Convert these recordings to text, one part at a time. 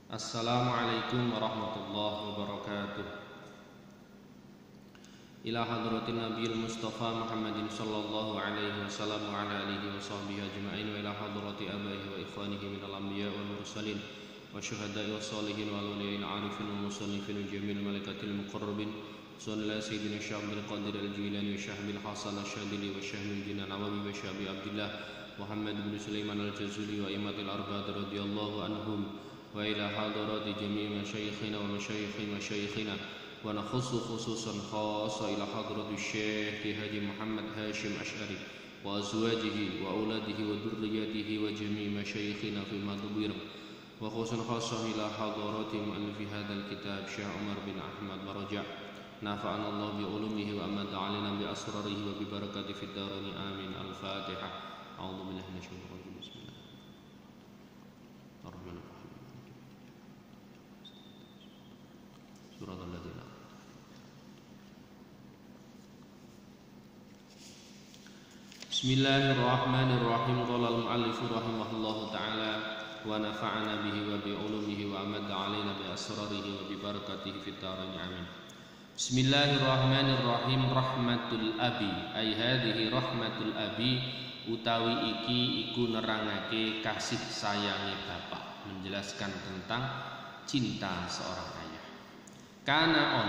Assalamualaikum warahmatullahi wabarakatuh. Ila hadratin Nabiyil Mustafa Muhammadin sallallahu alaihi wasallam wa ala alihi wa sahbihi ajma'in wa ila hadrati abaihi wa ikhwanihi minal anbiya wal mursalin wa syuhada'i wa salihin wal awliyain arifin wa musannifin wa jamil malaikatil muqarrabin sallallahu sayyidina Syahbil Qadir al-Jilani wa Syahbil Hasan al-Syadili wa Syahbil Jinan Nawawi wa Syahbi Abdillah Muhammad bin Sulaiman al-Jazuli wa imatil arba'at radhiyallahu anhum wa ila hadrati jami' masyayikhina wa masyayikhi masyayikhina wa nakhussu khususan khassa ila hadrati Syekh Haji Muhammad Hashim Asy'ari wa azwajihi wa auladihi wa dzurriyyatihi wa jami' masyayikhina fi madbir wa khususan khassa ila hadrati mu'allifi hadzal kitab Syekh Umar bin Ahmad Baraja nafa'ana Allah bi ulumihi wa amad 'alaina bi asrarihi wa bi barakati fid darain amin. Al-Fatihah. A'udzu billahi minasyaitonir rajim. Bismillahirrahmanirrahim. Bismillahirrahmanirrahim. Qala al-mu'allif rahimahullahu ta'ala wa nafa'ana bihi wa bi ulumihi wa amadda 'alaina bi asrarihi wa bi barakatihi fid dharain amin. Bismillahirrahmanirrahim. Rahmatul abi ay hadhihi rahmatul abi utawi iki iku nerangake kasih sayangi bapak, menjelaskan tentang cinta seorang ayah. Kana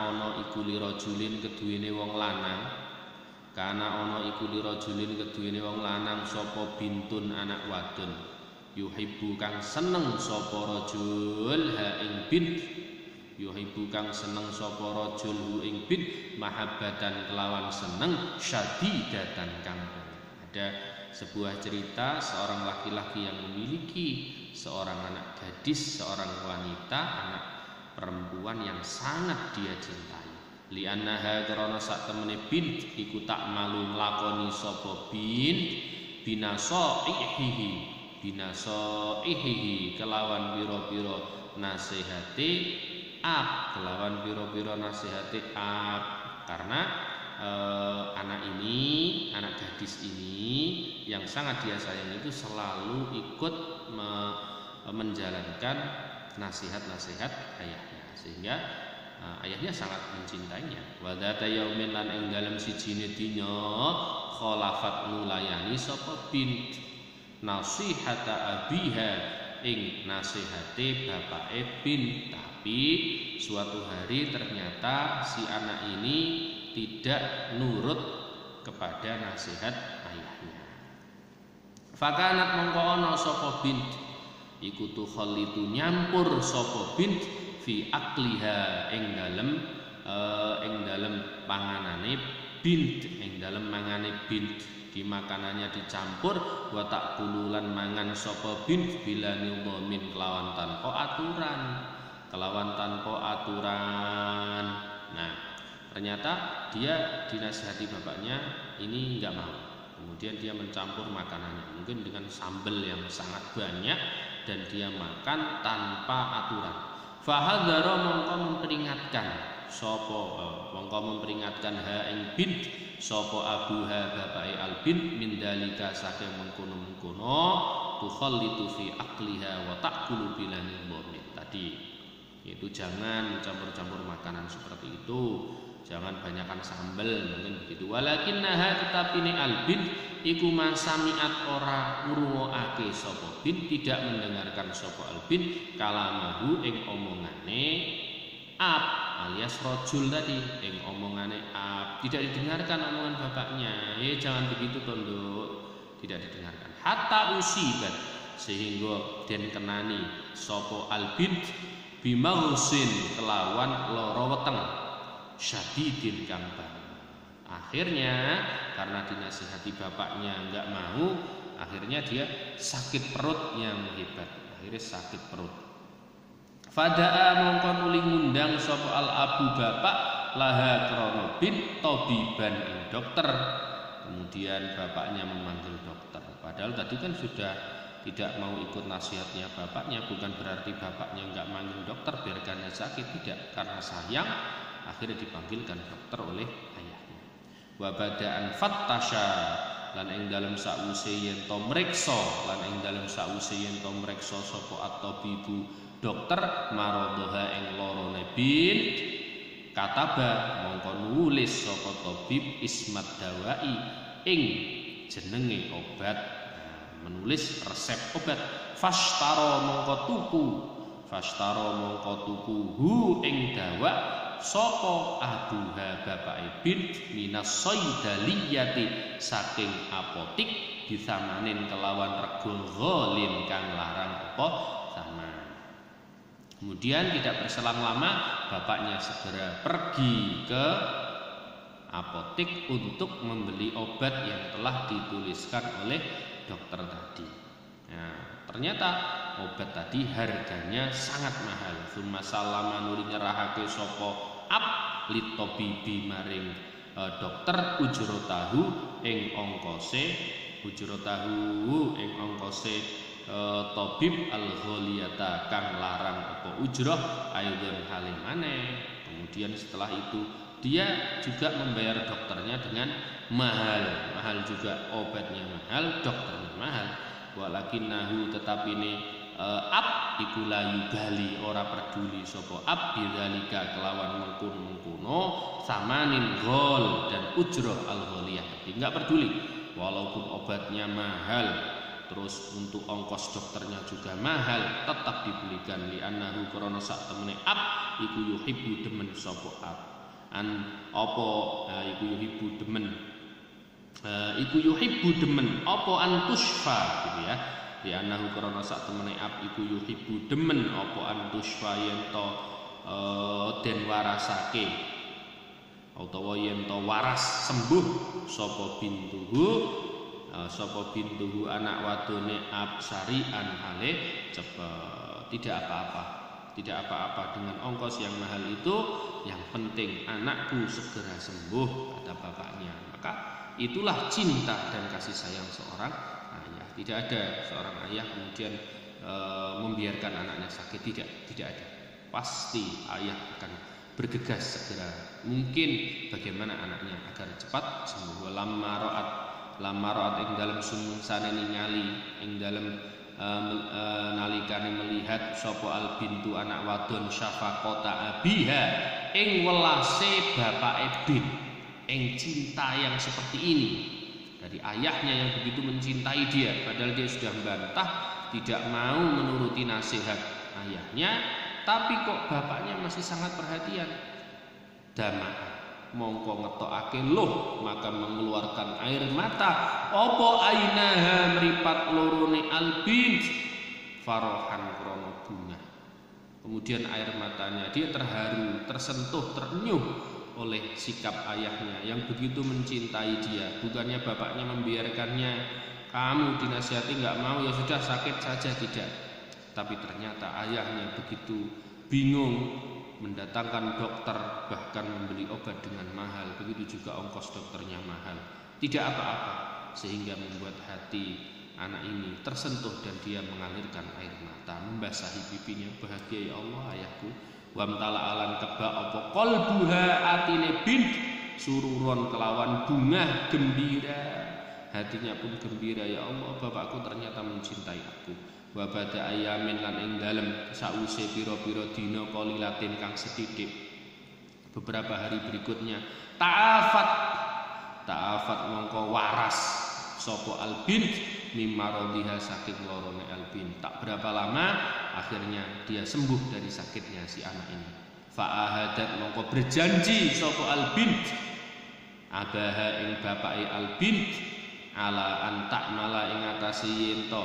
ono iku lirajulin keduwene wong lanang. Kana ono iku lirajulin keduwene wong lanang sapa bintun anak wadon. Yuhibbu kang seneng sapa rajul ha ing bint. Yuhibbu kang seneng sapa rajul hu ing bint mahabbatan kelawan seneng syadidatan kang. Ada sebuah cerita seorang laki-laki yang memiliki seorang anak gadis, seorang wanita, anak perempuan yang sangat dia cintai. Li'annaha karana sak temene bint iku tak malu nglakoni sapa bint binasaihi kelawan pira-pira nasihate kelawan pira-pira nasihate karena anak gadis ini yang sangat dia sayang itu selalu ikut menjalankan nasihat-nasihat ayahnya, sehingga ayahnya sangat mencintainya. Wa dzata yaumin lan ing dalem sijine dina khalafat nulayani sapa bint nasihata abiha ing nasihate bapake bint. Tapi suatu hari ternyata si anak ini tidak nurut kepada nasihat ayahnya. Fakanat mongko ana sapa bint iku tukhallitu nyampur sapa bint fi akliha ing dalem panganane bint, ing dalem mangane bint, di makanannya dicampur wa takululan mangan sapa bint bila nidhamin kelawan tanpa aturan. Nah, ternyata dia dinasihati bapaknya ini enggak mau. Kemudian dia mencampur makanannya, mungkin dengan sambal yang sangat banyak, dan dia makan tanpa aturan. Fahadzara mongko memperingatkan ha ing bint sapa abuha bapake al bint min dalika saking mengkono-mengkono tukhallitu fi akliha wa ta'kulu bila nidhamin. Tadi itu jangan campur-campur makanan seperti itu, jangan banyakkan sambal, mungkin begitu. Walakinnaha tetapi ni al bint iku masamiat ora ngrungokake sapa bint, tidak mendengarkan sapa al bint kalamahu ing omongane alias rajul tadi, ing omongane tidak didengarkan omongan bapaknya. Jangan begitu tondok, tidak didengarkan. Hatta usibat sehingga den kenani sapa al bint bimausin kelawan lara weteng syadidin kang banget. Akhirnya karena dinasihati bapaknya enggak mau, akhirnya dia sakit perut yang hebat. Akhirnya sakit perut. Fadaa mongko nuli ngundang sapa al abu bapak laha krana bin tabiban ing dokter. Kemudian bapaknya memanggil dokter. Padahal tadi kan sudah tidak mau ikut nasihatnya bapaknya, bukan berarti bapaknya enggak manggil dokter biarkan dia sakit, tidak, karena sayang akhirnya dipanggilkan dokter oleh ayahnya. Wa bada'an fattasha lan ing dalem sawise yen to mriksa sapa at-tabibu dokter maradha ing larane bint kataba mongko nulis sapa tabib ismat dawai ing jenenge obat, menulis resep obat. Fashtara mongko tuku hu ing dawa sapa abuha bapake bint minas saidaliyati saking apotik disamanin kelawan rego ghalin kang larang apa zaman. Kemudian tidak berselang lama bapaknya segera pergi ke apotik untuk membeli obat yang telah dituliskan oleh dokter tadi. Nah, ternyata obat tadi harganya sangat mahal. Summa salama nuli nyerahake sapa ab litabibi maring dokter ujrotahu ing ongkose tabib al-ghaliyata kang larang apa ujroh aidon halim maneh. Kemudian setelah itu dia juga membayar dokternya dengan mahal juga, obatnya mahal, dokternya mahal. Walakinnahu tetapi ini ab iku layu gali ora peduli sapa ab bidzalika kelawan mengkono samanin ghol dan ujroh al-ghaliyah. Enggak peduli walaupun obatnya mahal, terus untuk ongkos dokternya juga mahal, tetap dibelikan li'annahu krana sak temene ab iku yuhibbu demen sapa ab iku yuhibbu demen apa antusfa gitu ya. Di anahu krana sak temene ab iku yuhibbu demen apa antusfa yen to den warasake utawa yen to waras sembuh sapa bintuhu anak wadone ab syari'an hale cepet. Tidak apa-apa dengan ongkos yang mahal itu, yang penting anakku segera sembuh, kata bapaknya. Maka itulah cinta dan kasih sayang seorang ayah. Tidak ada seorang ayah kemudian membiarkan anaknya sakit, tidak ada. Pasti ayah akan bergegas segera mungkin bagaimana anaknya agar cepat sembuh. Lamma ra'at ing dalem sumunsane ningali ing dalem nalikane melihat sapa al bintu anak wadon syafaqata abiha ing welase bapake bin, ing cinta yang seperti ini dari ayahnya yang begitu mencintai dia, padahal dia sudah membantah tidak mau menuruti nasihat ayahnya, tapi kok bapaknya masih sangat perhatian. Dama mongko ngetokake loh maka mengeluarkan air mata apa ainaha mripat lorone albin farohan krono bunga. Kemudian air matanya dia terharu, tersentuh, ternyuh oleh sikap ayahnya yang begitu mencintai dia. Bukannya bapaknya membiarkannya, kamu dinasihati nggak mau ya sudah sakit saja, tidak, tapi ternyata ayahnya begitu bingung mendatangkan dokter, bahkan membeli obat dengan mahal, begitu juga ongkos dokternya mahal, tidak apa-apa, sehingga membuat hati anak ini tersentuh dan dia mengalirkan air mata, membasahi pipinya. Bahagia ya Allah ayahku. Wamtala alan keba apa qalbuha atine bint sururon kelawan bunga gembira, hatinya pun gembira, ya Allah bapakku ternyata mencintai aku. Wa bada ayamin lan ing dalem sause pira-pira dina qalilatin kang sethithik, beberapa hari berikutnya ta'afat mongko waras sapa albin mimmarodiha saking lorone albin. Tak berapa lama akhirnya dia sembuh dari sakitnya si anak ini. Fa'ahadat mongko berjanji sapa albin abaha ing bapake albin ala antak mala ing atase yen to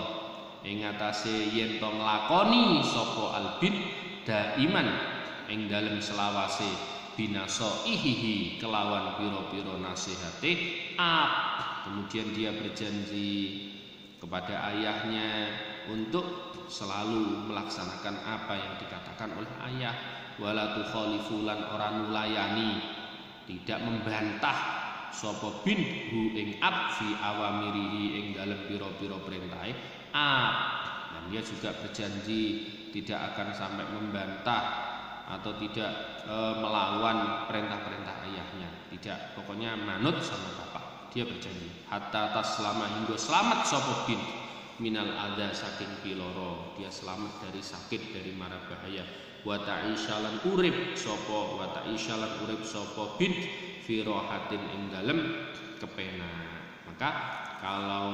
nglakoni sapa albin daiman ing dalem selawase binaso ihihi kelawan piro-piro nasihate ab. Kemudian dia berjanji kepada ayahnya untuk selalu melaksanakan apa yang dikatakan oleh ayah. Wala tukhalifulan ora nulayani, tidak membantah sapa bin hu ing ab fi awamirihi ing dalem piro-piro perintahe ab. Dan dia juga berjanji tidak akan sampai membantah atau tidak melawan perintah-perintah ayahnya, tidak, pokoknya manut sama bapak. Dia berjanji hatta taslama hingga selamat sapa bint minal adza saking piloro, dia selamat dari sakit, dari mara bahaya. Wa ta'isyalan urip sapa bint fi rahatin ing dalem kepenak. Maka kalau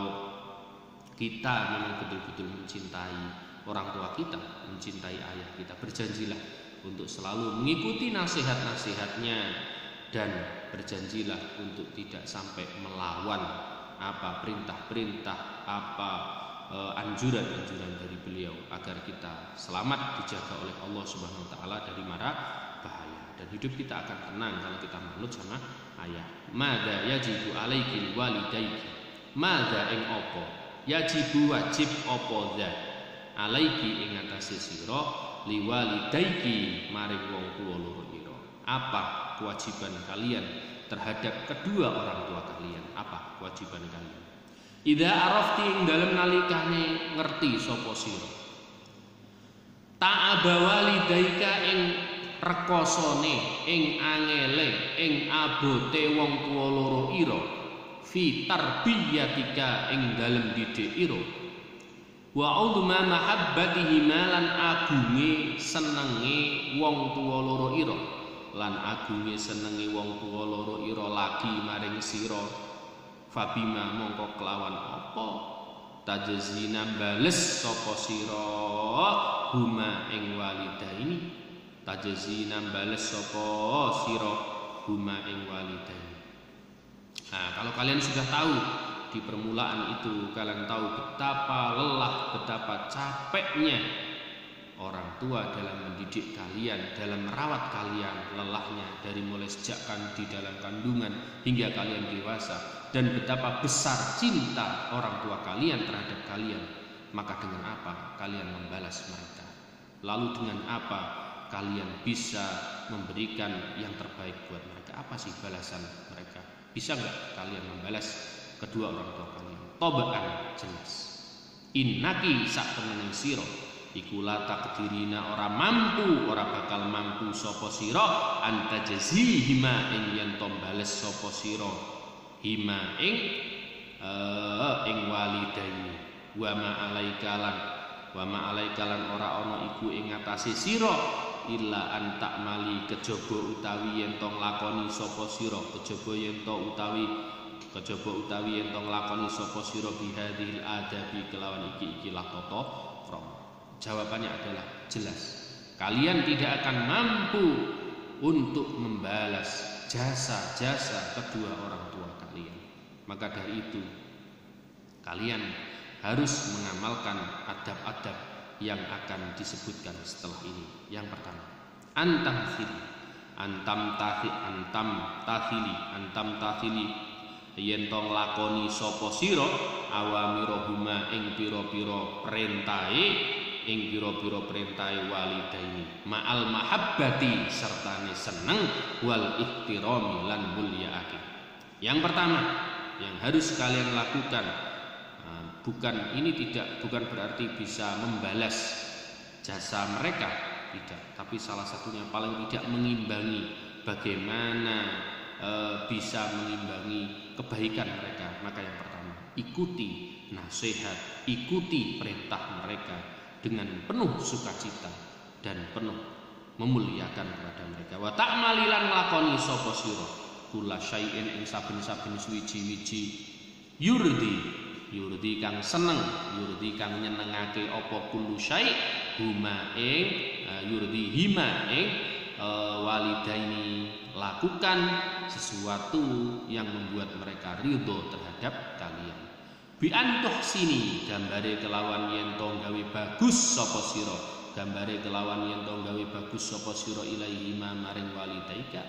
kita memang betul-betul mencintai orang tua kita, mencintai ayah kita, berjanjilah untuk selalu mengikuti nasihat-nasihatnya dan berjanjilah untuk tidak sampai melawan apa perintah-perintah, apa anjuran-anjuran dari beliau, agar kita selamat dijaga oleh Allah Subhanahu wa taala dari mara bahaya, dan hidup kita akan tenang kalau kita manut sama ayah. Madza yajibu alaikil walidaiki, madza ing apa yajibu wajib apa dza alaiki ing atase sira liwalidaiki maring wong tuwa loro ira. Apa kewajiban kalian terhadap kedua orang tua kalian? Apa kewajiban kalian? Idza arafti ing dalem nalikane ngerti sapa sira ta'aba walidaika ing rekosone, ing angele, ing abote wong tuwa loro ira fi tarbiyatika ing dalem didik ira wa udma mahabbatihi lan agunge senenge wong tuwa loro ira, lan agunge senenge wong tuwa loro ira lagi maring sira. Fabima mongko kelawan apa tajzina bales sapa sira huma ing walidaini, tajzina bales sapa sira huma ing walidaini. Nah, kalau kalian sudah tahu di permulaan itu, kalian tahu betapa lelah, betapa capeknya orang tua dalam mendidik kalian, dalam merawat kalian, lelahnya dari mulai sejak di dalam kandungan hingga kalian dewasa, dan betapa besar cinta orang tua kalian terhadap kalian, maka dengan apa kalian membalas mereka? Lalu dengan apa kalian bisa memberikan yang terbaik buat mereka? Apa sih balasan mereka? Bisa nggak kalian membalas kedua orang tua kalian? Tobaan jelas. Innaki sak temening sira iku la takdirina ora mampu, ora bakal mampu sapa sira anta jazihima ing yen to bales sapa sira hima ing walidaini wa ma alaikalan ora ana iku ing atase sira illa antak mali kejaba utawi yen to nglakoni sapa sira, kejaba utawi yen to nglakoni sapa sira bihadhil adabi kelawan iki-ikilah tata krama. Jawabannya adalah jelas, kalian tidak akan mampu untuk membalas jasa-jasa kedua orang tua kalian. Maka dari itu kalian harus mengamalkan adab-adab yang akan disebutkan setelah ini. Yang pertama, antam tathili yen to nglakoni sapa sira awamirahuma ing pira-pira perintahe walidaini ma'al mahabbati sertane seneng wal ihtirami lan mulyaake. Yang pertama yang harus kalian lakukan, bukan berarti bisa membalas jasa mereka, tidak, tapi salah satunya paling tidak mengimbangi, bagaimana bisa mengimbangi kebaikan mereka. Maka yang pertama, ikuti nasihat, ikuti perintah mereka dengan penuh sukacita dan penuh memuliakan kepada mereka. Wa ta'malilan lakoni sapa sira kula syai'in ing saben-saben suwiji-wiji yurdi kang seneng, yurdi kang nyenengake apa kullu syai' huma ing yurdi hima ing walidaini, lakukan sesuatu yang membuat mereka ridho terhadap kalian. Bi antuh sini gambare kelawan yen to gawe bagus sapa sira, gambare kelawan yen to gawe bagus sapa sira ilaihi maring walidaika.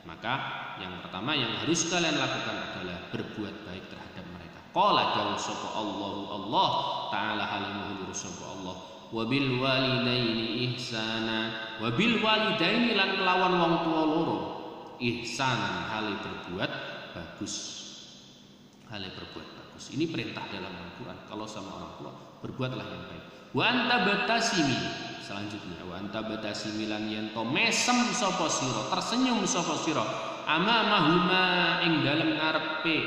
Maka yang pertama yang harus kalian lakukan adalah berbuat baik terhadap mereka. Qala dawu sapa Allah taala halimuhur sapa Allah wa bil walidaini ihsana, wa bil walidaini lan kelawan wong tuwa loro ihsanan hale berbuat bagus. Ini perintah dalam Al-Quran. Kalau sama orang tua berbuatlah yang baik. Wa anta batasimi, selanjutnya wa anta batasimi lan yen to mesem sapa sira, tersenyum sapa sira amamahuma ing dalem ngarepe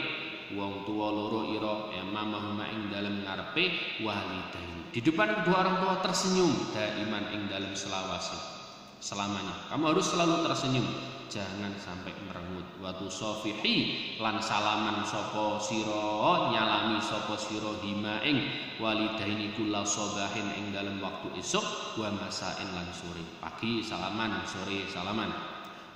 wong tua loro ira amamahuma ing dalem ngarepe walidaini. Di depan kedua orang tua tersenyum daiman ing dalem selawase. Selamanya kamu harus selalu tersenyum, jangan sampai merengut. Watu sofihi lan salaman sopo siro, nyalami sopo siro hima ing walidaini kula sobahin ing dalam waktu esok, wa masain lan sore. Pagi salaman, sore salaman.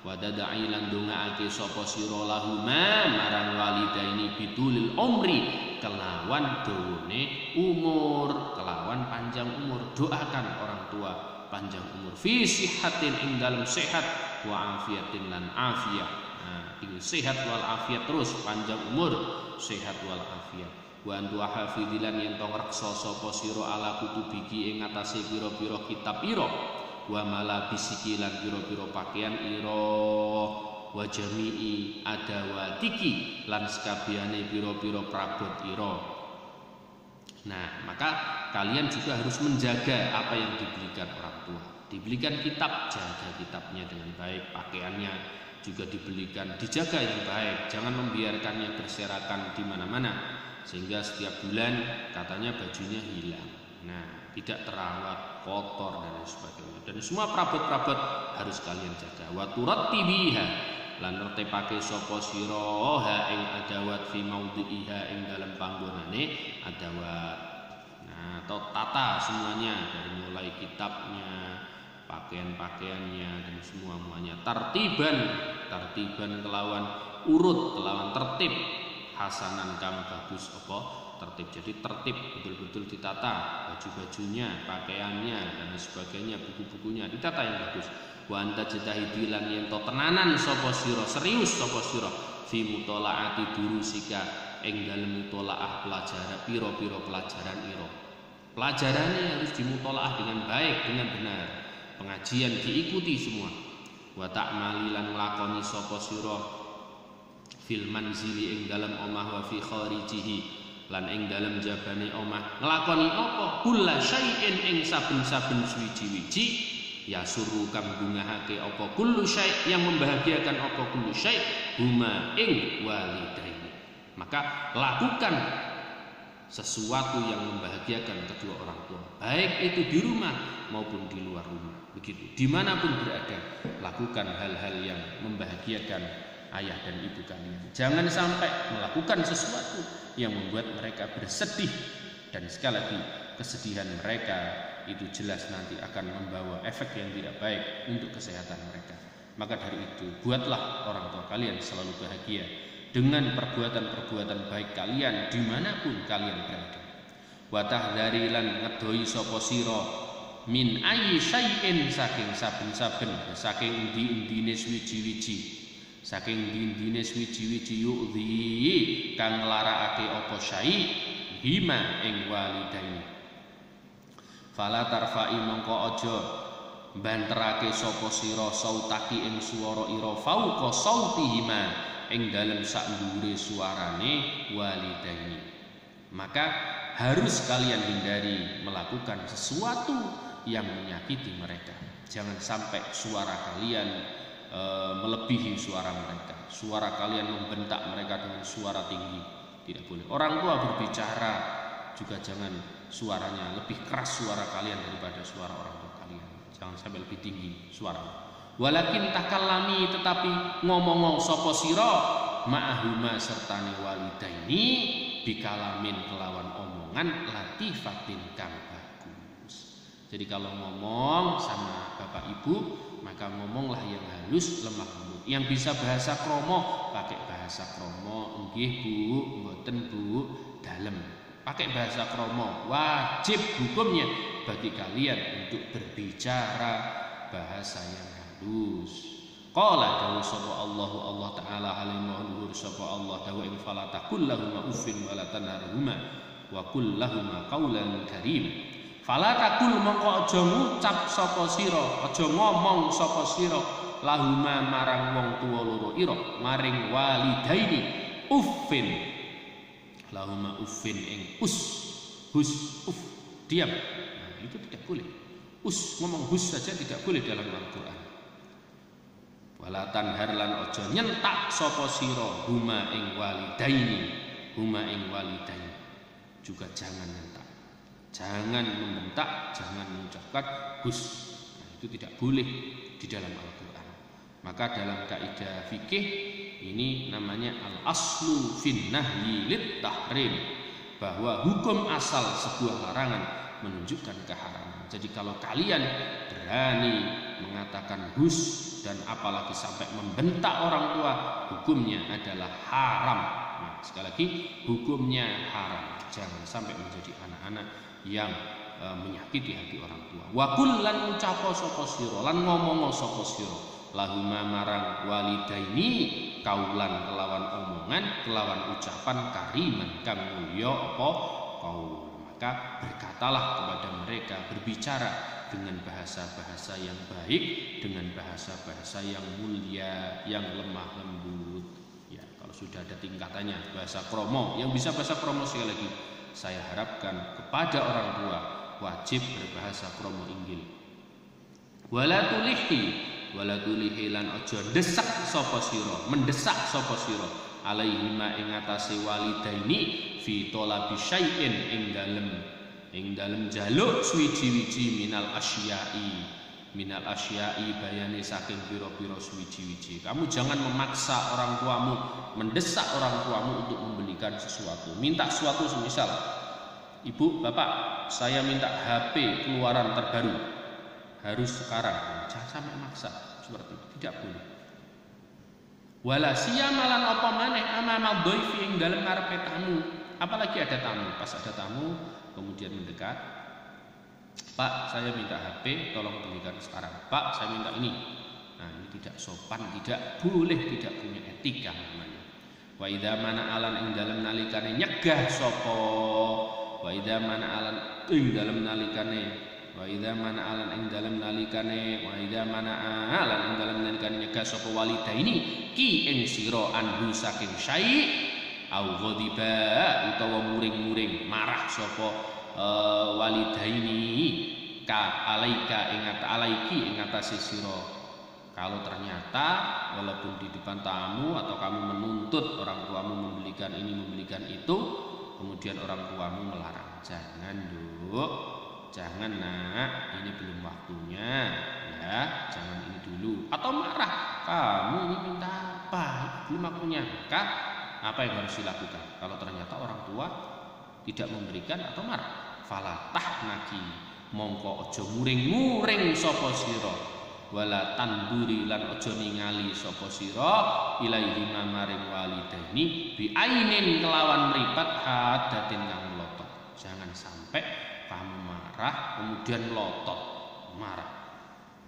Wadada'i lan dongaake sopo siro lahuma marang walidaini bidulil umri, kelawan dawane umur, kelawan panjang umur. Doakan orang tua panjang umur, fi sihatin ing dalam sehat, wa afiatin lan afiat. Nah, ini sehat wal afiat, terus panjang umur, sehat wal afiat. Wa antu hafidzilan yen tong reksa sapa sira ala kutubiki ing atase pira-pira kitab ira, wa malabisiki lan pira-pira pakaian ira, wa jami'i adawatiki lan sekabehane pira-pira prabot ira. Nah, maka kalian juga harus menjaga apa yang diberikan orang tua. Dibelikan kitab, jaga kitabnya dengan baik, pakaiannya juga dibelikan, dijaga yang baik, jangan membiarkannya berserakan di mana-mana sehingga setiap bulan katanya bajunya hilang. Nah, tidak terawat, kotor dan lain sebagainya. Dan semua perabot-perabot harus kalian jaga. Wa turattibiha lan nertepake sapa sira ha ing adawat fi maudhi'iha ing dalam panggonane adawat. Nah, atau tata semuanya dari mulai kitabnya, pakaian-pakaiannya dan semuanya tartiban kelawan urut, kelawan tertib, hasanan kang bagus apa tertib. Jadi tertib, betul-betul ditata baju-bajunya, pakaiannya dan sebagainya, buku-bukunya ditata yang bagus. Wa anta jatahidilan yen to tenanan sapa sira, serius sapa sira fi mutalaati durusika ing dalem mutalaah pelajaran pira-pira pelajaran ira. Pelajarannya harus dimutalaah dengan baik, dengan benar. Pengajian diikuti semua. Wa ta'malilan nglakoni sapa sira fil manzili ing dalem omah wa fi kharijihi lan ing dalem jabane omah. Nglakoni apa? Kulla syai'in ing saben-saben suwiji-wiji ya suruh kang bungahake apa kullu syai' yang membahagiakan apa kullu syai' huma ing walidaini. Maka lakukan sesuatu yang membahagiakan kedua orang tua, baik itu di rumah maupun di luar rumah. Begitu, dimanapun berada, lakukan hal-hal yang membahagiakan ayah dan ibu kalian. Jangan sampai melakukan sesuatu yang membuat mereka bersedih. Dan sekali lagi, kesedihan mereka itu jelas nanti akan membawa efek yang tidak baik untuk kesehatan mereka. Maka dari itu, buatlah orang tua kalian selalu bahagia dengan perbuatan-perbuatan baik kalian dimanapun kalian berada. Wa tahdhari lan ngedoi sapa sira min ayyi syai'in saking saben-saben, saking endi-endine swiji-wiji, saking endi-endine swiji-wiji yu'dhi kang nglarakake apa syai' hima ing walidaini. Fala tarfa'i mongko aja banterake sapa sira sautaki ing swara ira fauqa sautihima ing dalem sak dhuwure suarane walidaini. Maka harus kalian hindari melakukan sesuatu yang menyakiti mereka. Jangan sampai suara kalian melebihi suara mereka. Suara kalian membentak mereka dengan suara tinggi, tidak boleh. Orang tua berbicara juga jangan suaranya lebih keras suara kalian daripada suara orang tua kalian. Jangan sampai lebih tinggi suara. Walakin takallami, tetapi ngomong sapa sira ma'ahuma sertane walidaini bikalamin kelawan omongan latifatin kang bagus. Jadi kalau ngomong sama bapak ibu, maka ngomonglah yang halus, lemah lembut. Yang bisa bahasa kromo, pakai bahasa kromo. Nggih Bu, mboten Bu, dalem. Pakai bahasa kromo, wajib hukumnya bagi kalian untuk berbicara bahasa yang halus. Qala dawu sapa Allah taala halimah luhur sapa Allah dawu ing fala taqul lahum uffin wa la tanharhuma wa qul lahum qaulan karim. Fala taqul mongko aja ngucap sapa sira, aja ngomong sapa sira lahuma marang wong tuwa loro ira, maring walidaini uffin. Lahuma uffin ing hus diam. Nah, itu tidak boleh. Ngomong hus saja tidak boleh dalam Al-Qur'an. Wala tanhar lan aja nyentak sapa sira huma ing walidaini huma ing walidaini. Juga jangan membentak. Jangan membentak, jangan mengucapkan hus. Nah, itu tidak boleh di dalam Al-Qur'an. Maka dalam kaidah fikih ini namanya al-aslu fin nahyi lit tahrim, bahwa hukum asal sebuah larangan menunjukkan keharaman. Jadi kalau kalian berani mengatakan hus dan apalagi sampai membentak orang tua, hukumnya adalah haram. Nah, sekali lagi hukumnya haram. Jangan sampai menjadi anak-anak yang menyakiti hati orang tua. Wa qul lan ucapo sapa sira lan ngomong sapa sira lahuma marang walidaini kaulan kelawan omongan kelawan ucapan kariman kang mulya apa kaul. Maka berkatalah kepada mereka, berbicara dengan bahasa-bahasa yang baik, dengan bahasa-bahasa yang mulia, yang lemah lembut. Ya, kalau sudah ada tingkatannya bahasa kromo, yang bisa bahasa kromo sekali lagi, saya harapkan kepada orang tua wajib berbahasa kromo inggil. Wala tulihi lan aja desak sapa sira, mendesak sapa sira alaihi ma ing atase walidaini fi talabi syai'in ing dalem jaluk suwiji-wiji minal asya'i bayane saking pira-pira suwiji-wiji. Kamu jangan memaksa orang tuamu, mendesak orang tuamu untuk membelikan sesuatu. Minta sesuatu semisal, ibu, bapak, saya minta HP keluaran terbaru, harus sekarang. Jangan sampai maksa seperti itu, tidak boleh. Wala siyamalan apa maneh amama dhaifi ing dalem ngarepe tamu. Apalagi ada tamu, pas ada tamu kemudian mendekat, Pak, saya minta HP, tolong belikan sekarang. Pak, saya minta ini. Nah, ini tidak sopan, tidak boleh, tidak punya etika namanya. Wa idza mana alan ing dalem nalikane nyegah sapa, wa idza mana alan ing dalem nalikane, wa idza mana alan ing dalem nalikane, wa idza mana alan ing dalem nalikane nyegah sapa walidaini ki ing sira anhu saking syai' au ghadiba utawa muring-muring marah sapa walidaini ka alaika ingat alaiki ingatasi sira. Kalau ternyata walaupun di depan tamu atau kamu menuntut orang tuamu membelikan ini membelikan itu, kemudian orang tuamu melarang, jangan Duk, jangan Nak, ini belum waktunya ya, jangan ini dulu, atau marah, kamu ini minta apa, belum waktunya. Maka apa yang harus dilakukan kalau ternyata orang tua tidak memberikan atau marah? Falatah naki mongko ojo muring-muring sapa sira, wala tanduri lan ojo ningali sapa sira ilaihi maring walidaini bi ainin kelawan mripat hadatin kang melotot. Jangan sampai kamu marah kemudian melotot, marah,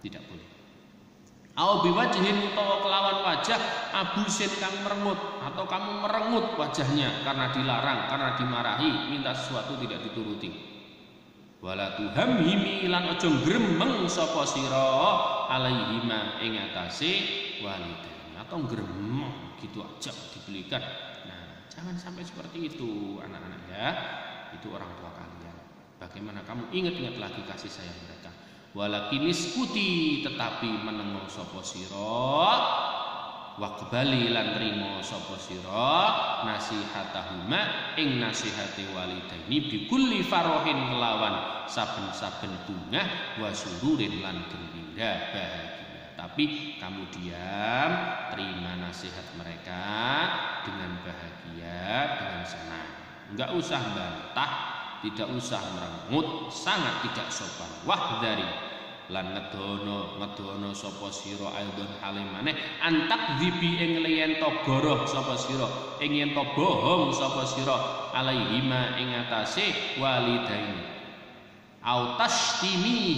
tidak boleh. Au biwajhin utawa kelawan wajah abusin kang merengut, atau kamu merengut wajahnya karena dilarang, karena dimarahi, minta sesuatu tidak dituruti. Wala tuhamhimi lan aja gremeng sapa sira alaihima ing atase walidaini, atau gremeng gitu aja dibelikan. Nah, jangan sampai seperti itu anak-anak ya. Itu orang tua kalian. Bagaimana kamu ingat-ingat lagi kasih sayang mereka. Walakinis putih tetapi menengo sapa sira waqbali lan trimo sapa sira nasihatahuma ing nasihati walidaini bikulli farahin kelawan saben-saben bungah wa sururin lan gembira bahagia. Tapi kamu diam, terima nasihat mereka dengan bahagia, dengan senang. Enggak usah bantah, tidak usah merengut, sangat tidak sopan. Wahdari lan ngedono sapa sira aidon halimane antak dzibi ing liyen to goroh sapa sira ing yen to bohong sapa sira alaihima ing atase walidaini au tashtimi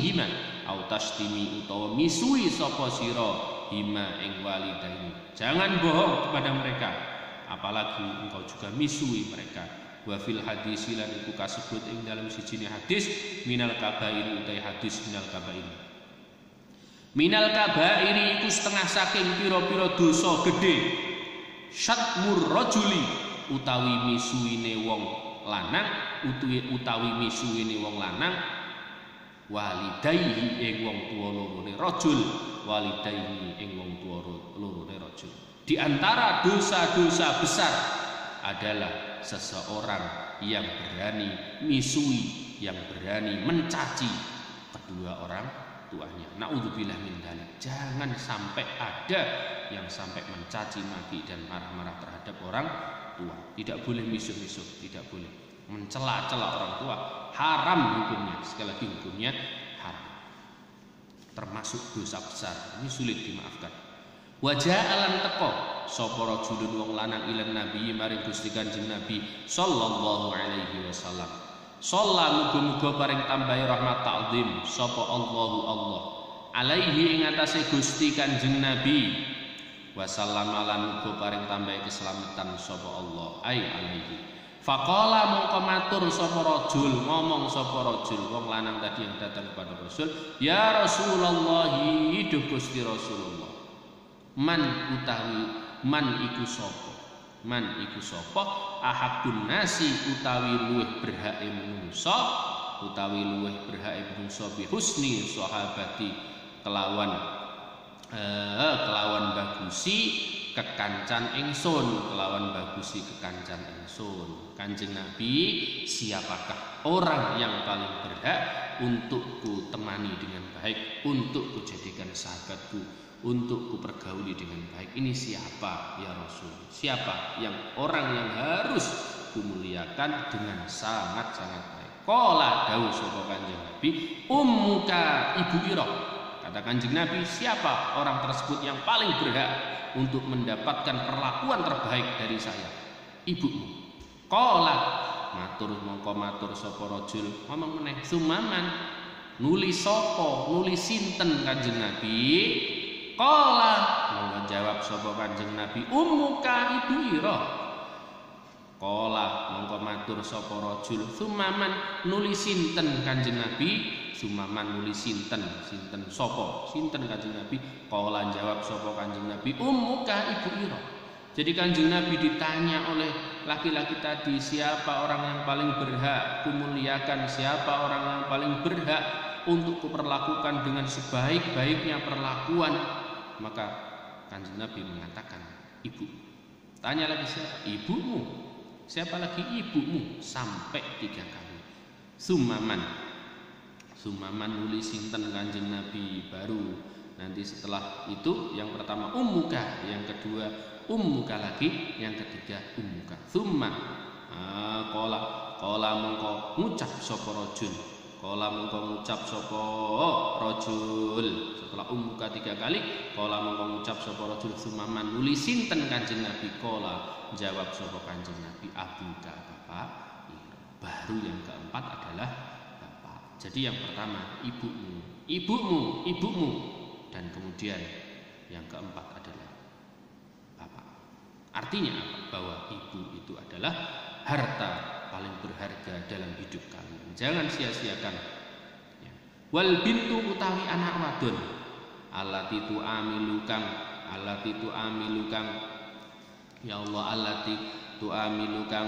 utawa misui sapa sira hima ing walidaini. Jangan bohong kepada mereka, apalagi engkau juga misui mereka. Wa fil hadis lan iku kasebut ing dalam sijine hadis minal kabairi utai hadis minal kabairi. Minal kabairi iku setengah saking pira-pira dosa gedhe. Syatmur rajuli utawi misuine wong lanang utawi misuine wong lanang walidayhi ing wong tuwa lorone rajul walidayhi ing wong tuwa lorone rajul. Di antara dosa-dosa besar adalah seseorang yang berani misui, yang berani mencaci kedua orang tuanya. Naudzubillah min dzalik. Jangan sampai ada yang sampai mencaci maki dan marah-marah terhadap orang tua. Tidak boleh misuh-misuh, tidak boleh mencela-cela orang tua. Haram hukumnya. Sekali lagi hukumnya haram. Termasuk dosa besar. Ini sulit dimaafkan. Wajah alam teko sapa rajulun wong lanang ilan nabi maring Gusti Kanjeng Nabi sallallahu alaihi wasallam. Shalla muga-muga paring tambahi rahmat ta'zim sapa Allah alaihi ing atase Gusti Kanjeng Nabi wasallam lan muga paring tambahi keselamatan sapa Allah ai alaihi. Faqala mongko matur sapa rajul, ngomong sapa rajul wong lanang tadi yang datang kepada Rasul, ya Rasulullah, hidup Gusti Rasulullah. Man iku sapa ahakun nasi utawi luweh berhake manungsa bi husni sahabati kelawan bagusi kekancan ingsun, Kanjeng Nabi, siapakah orang yang paling berhak untuk ku temani dengan baik, untuk ku jadikan sahabatku, untuk ku pergauli dengan baik? Ini siapa ya Rasul? Siapa yang orang yang harus ku muliakan dengan sangat-sangat baik? Qala dawuh sapa Kanjeng Nabi, ummuka, ibu ira. Kata Kanjeng Nabi, siapa orang tersebut yang paling berhak untuk mendapatkan perlakuan terbaik dari saya? Ibumu. Qala matur sapa rajul, ngomong meneh, sumaman, nuli sapa, nuli sinten Kanjeng Nabi? Qala monggo jawab sapa Kanjeng Nabi, ummuka, ibu ira. Qala monggo matur sapa rajul, sumaman, nuli sinten Kanjeng Nabi? Sumaman nuli sinten sapa? Sinten Kanjeng Nabi? Qala jawab sapa Kanjeng Nabi, ummuka, ibu ira. Jadi Kanjeng Nabi ditanya oleh laki-laki tadi, siapa orang yang paling berhak kumuliakan, siapa orang yang paling berhak untuk kuperlakukan dengan sebaik-baiknya perlakuan? Maka Kanjeng Nabi mengatakan, ibu. Tanya lagi, siapa? Ibumu. Siapa lagi? Ibumu. Sampai 3 kali. Sumaman nulis sinten Kanjeng Nabi. Baru nanti setelah itu yang pertama ummuka, yang kedua ummuka lagi, yang ketiga ummuka. Summa qala mongko ngucap sapa rajul. Setelah ummuka 3 kali, qala mongko ngucap sapa rajul, sumaman nuli sinten Kanjeng Nabi? Qala jawab sapa Kanjeng Nabi, abuka, bapak. Baru yang keempat adalah bapak. Jadi yang pertama ibumu, dan kemudian yang keempat adalah bapak. Artinya apa? Bahwa ibu itu adalah harta paling berharga dalam hidup kalian. Jangan sia-siakan. Ya. Wal bintu utawi anak wadon, allati tu'amilukang, ya Allah, allati tu'amilukang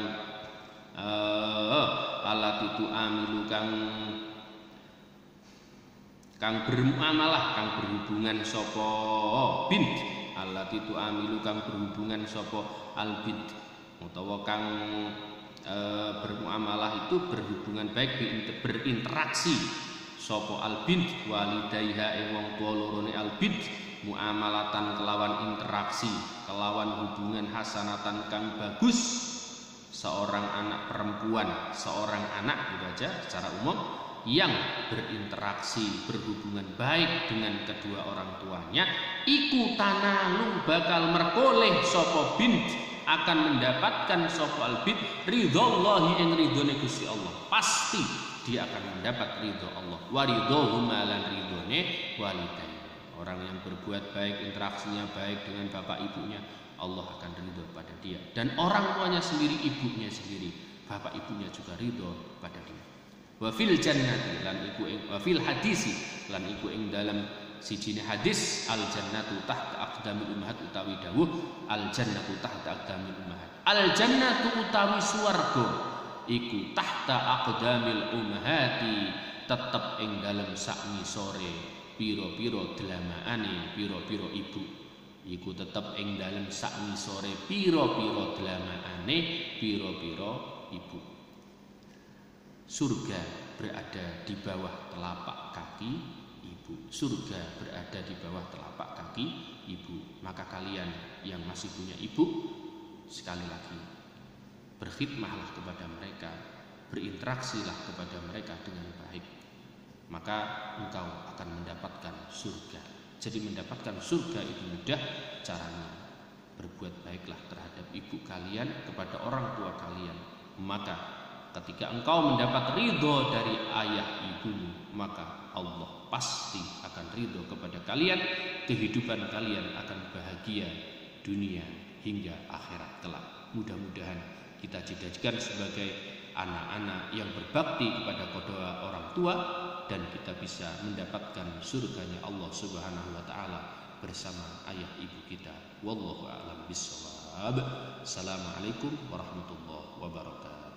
kang bermuamalah, kang berhubungan sapa bint, allati tu'amilu kang berhubungan sapa al bint, utawa kang bermuamalah itu berhubungan baik, berinteraksi sapa al bint walidayha ing wong tuwa lorone al bint, muamalatan kelawan interaksi, kelawan hubungan hasanatan kang bagus. Seorang anak perempuan, seorang anak dibaca secara umum yang berinteraksi, berhubungan baik dengan kedua orang tuanya, iku tanalung bakal merkoleh sapa bint, akan mendapatkan sapa al bint ridhallahi ing ridhone Gusti Allah. Pasti dia akan mendapat ridho Allah. Wa ridhohuma lan ridhone walidain. Orang yang berbuat baik, interaksinya baik dengan bapak ibunya, Allah akan ridho pada dia. Dan orang tuanya sendiri, ibunya sendiri, bapak ibunya juga ridho pada dia. Wa fil jannati lan iku ing wa fil hadisi lan iku ing dalam sijine hadis, al jannatu tahta aqdamil ummahat, utawi dawuh al jannatu tahta aqdamil ummahat. Al jannatu utawi swarga iku tahta aqdamil ummahati, tetep ing dalam sak ngisore pira-pira delamaane pira-pira ibu. iku tetep ing dalem sak ngisore pira-pira dlamane pira-pira ibu. Surga berada di bawah telapak kaki ibu. Surga berada di bawah telapak kaki ibu. Maka kalian yang masih punya ibu, sekali lagi berkhidmahlah kepada mereka, berinteraksilah kepada mereka dengan baik, maka engkau akan mendapatkan surga. Jadi mendapatkan surga itu mudah caranya. Berbuat baiklah terhadap ibu kalian, kepada orang tua kalian. Maka ketika engkau mendapat ridho dari ayah ibumu, maka Allah pasti akan ridho kepada kalian. Kehidupan kalian akan bahagia dunia hingga akhirat kelak. Mudah-mudahan kita jadikan sebagai anak-anak yang berbakti kepada kedua orang tua, dan kita bisa mendapatkan surganya Allah Subhanahu wa taala bersama ayah ibu kita. Wallahu a'lam bishawab. Assalamualaikum warahmatullahi wabarakatuh.